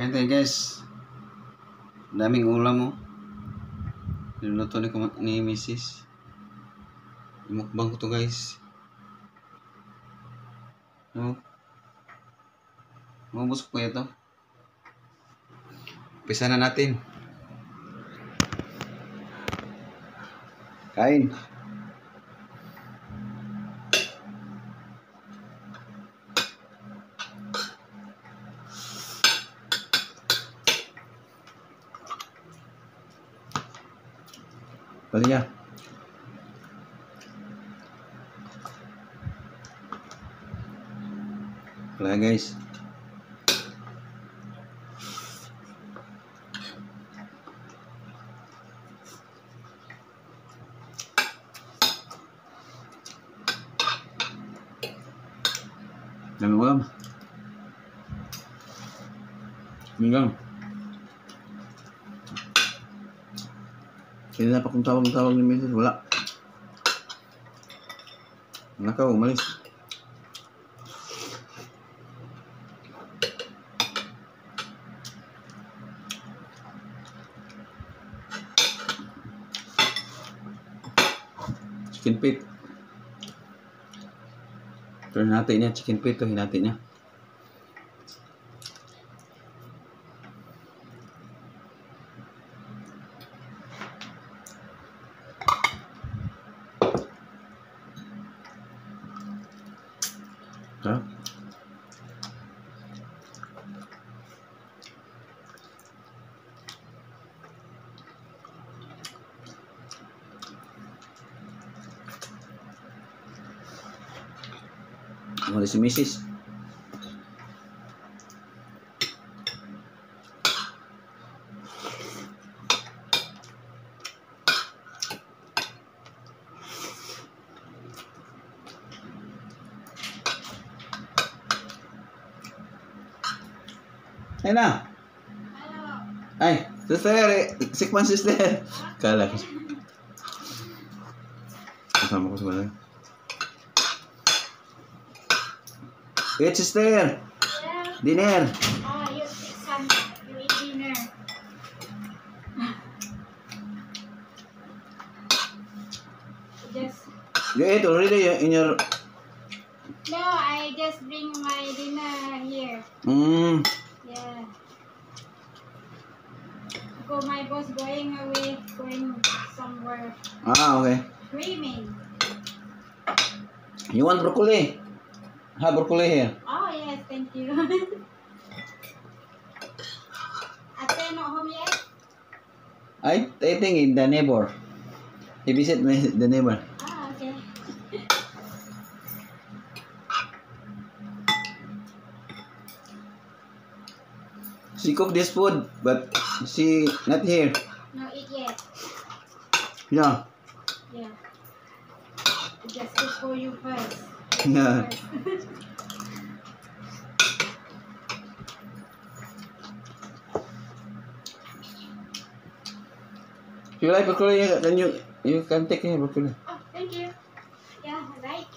Kain tayo guys. Daming ulam mo. Niluto ni Mrs. Mukbang ko to guys. No? Mabusok ko ito. Umpisa na natin. Kain. Ampalaya. Ampalaya guys. Dami ulam. Sinigang. Kaya pa kung tawag ni Mrs. Wala. Nakaw, umalis. Chicken feet. Ito hinati niya, chicken feet ito hinati niya. Ito. Wala si Mrs. Ay na. Ay, sister, sikman sister. Kala ko. Kasama ko sa balay. Eat sister. Yeah. Dinner. Oh, you eat dinner. Just You ate already in your... no, I just bring my dinner here. Yeah. Go, my boss going away, going somewhere. Ah, okay. Swimming. You want broccoli? Have broccoli here. Oh yes, thank you. Ate not home yet? I think in the neighbor. He visit the neighbor. Ah, okay. She cook this food, but she not here. No eat yet. Yeah. Yeah. Just cook for you first. Yeah. If you like broccoli, then you can take here broccoli. Oh, thank you. Yeah, I like.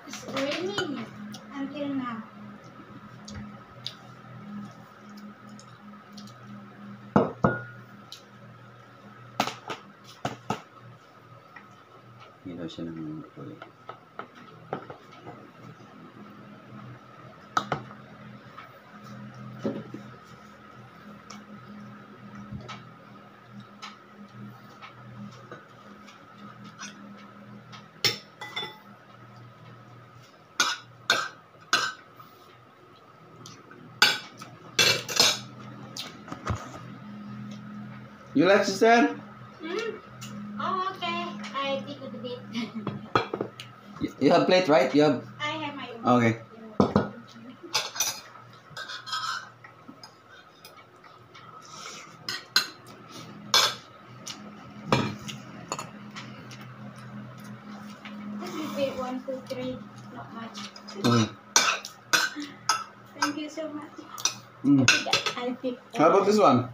It's raining until now. Hindi daw siya ng broccoli. You like sister? Oh, okay. I take it a bit. You have plate, right? You have. I have my own. Okay. Just give it 1, 2, 3. Not much. Okay. Thank you so much. I think. How about this one?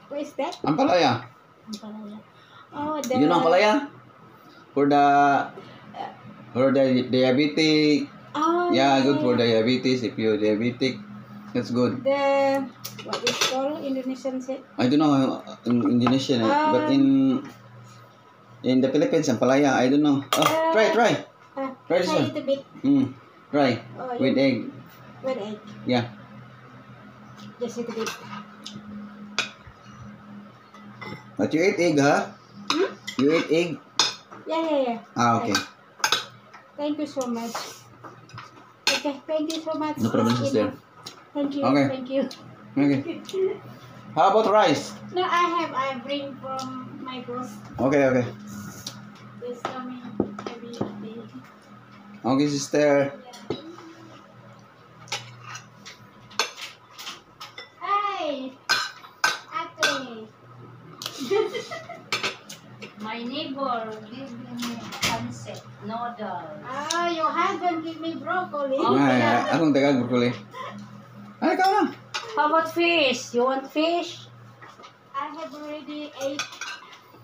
What is that? Ampalaya. Ampalaya. Oh, the... You know Ampalaya? For the For diabetic. Oh, Yeah, good for diabetes. If you're diabetic, that's good. The what is called Indonesian say? I don't know in Indonesian, but in the Philippines, Ampalaya, I don't know. Oh, try. Try this Try one. it a bit. Try. Oh, With egg. With egg. Yeah. Just a bit. But you eat egg, huh? You eat egg? Yeah. Ah, okay. Thank you so much. Okay, thank you so much. No problem, sister. Thank you. Okay. Thank you. Okay. How about rice? No, I bring from my boss. Okay. This coming every day. Okay, sister. Hey, Ate. My neighbor gave me pancit noodles. Your husband give me broccoli. Akong taga broccoli. Ay, ikaw na. How about fish? You want fish? I have already ate.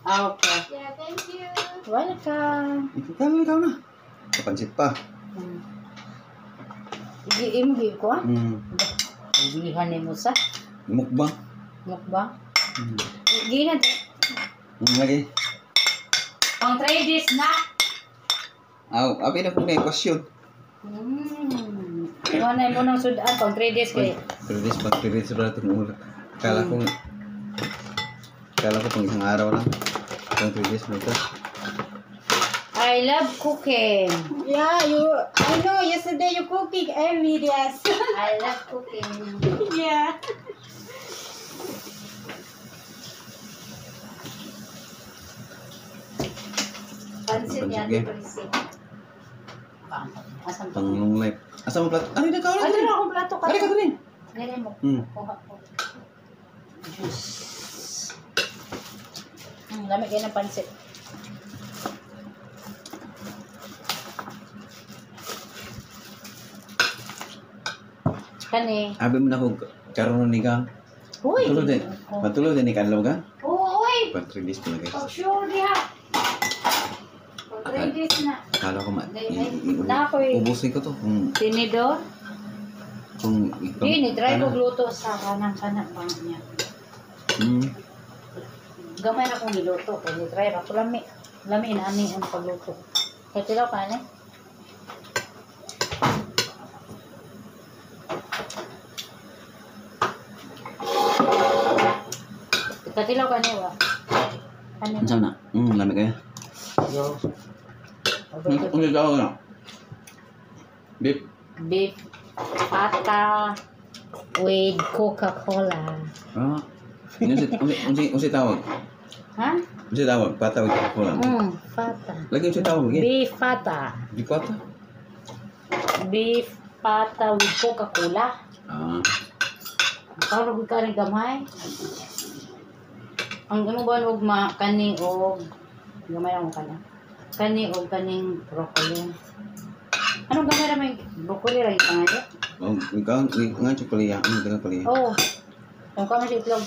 Okay. Yeah, thank you. Welcome. Ikaw na. Kapansit pa. Imgi ko ah. Bilihan ni mo sa Mukbang. mukbang. Gina. Lagi. Pang 3 days na. Abi na kung may question. Iwanay mo ng sudan pang 3 days kay. Pag-release ba natin ulo. Kala ko pang isang araw lang. Pang 3 days mo ito. I love cooking. Yeah, I know yesterday you cooking every day. I love cooking. Yeah. Pansit yan, Sige. pansit. Asam Pang long life. Asa mo plato? Ano na ikaw Ano na? na akong plato ka? Ano ka rin? Dali mo. Kuha ko. Juice. Lamig kayo ng pansit. Kani. Abi mo na ko karon ni gang. Uy! Matulog din ni kanlaw gang. Uy! Pang 3 days pa na guys. Oh, sure diha. For 3 days na. Kala ko Nakoy. ubusin ko to. Tinidor? Kung Dini, try ko luto sa kanang-kanang pang niya. Gamay na kong niluto. Kaya try ako lami. Lami na ani ang pagluto. Kaya tilaw ka na. Katilaw ka niya ba? Ano na? Lamig kaya. Yo. Ano daw na? Beef. Beef pata with Coca-Cola. Unsi tawag. Ha? Unsi tawag. Pata with Coca-Cola. Pata. Lagi unsi tawag. Beef pata. Beef pata? Beef pata with Coca-Cola. Para ka rin gamay. Ang ano ba og kani og gamay ang kana. Kani og kaning broccoli. Anong gamay ra may broccoli ra ipangayo? Ikaw nga chocolate. Ano pala? Oh. Ang kama si itlog.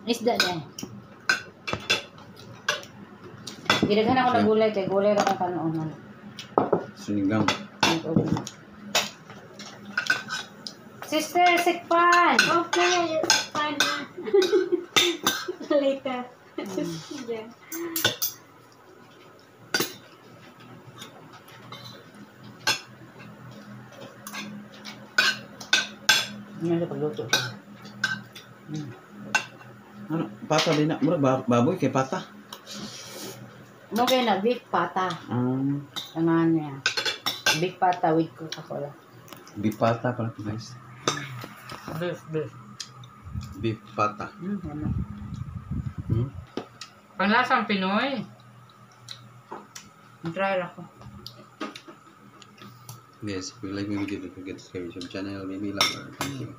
Isda na. Gidaghan ako ng gulay kay gulay ra ka kanoon. Sinigang. Sister, sikpan! Okay, fine na. Later. Yeah. Ano na pagluto? Ano? Pata din na. Mura baboy kay pata. Ano kayo na? Beef pata. Ano niya? Beef pata with Coca-Cola. Beef pata pala ito guys. Beef pata. Ano? Panglasang Pinoy. Try ako. Yes, if you like my video, don't forget to subscribe to my channel, maybe like or thank you.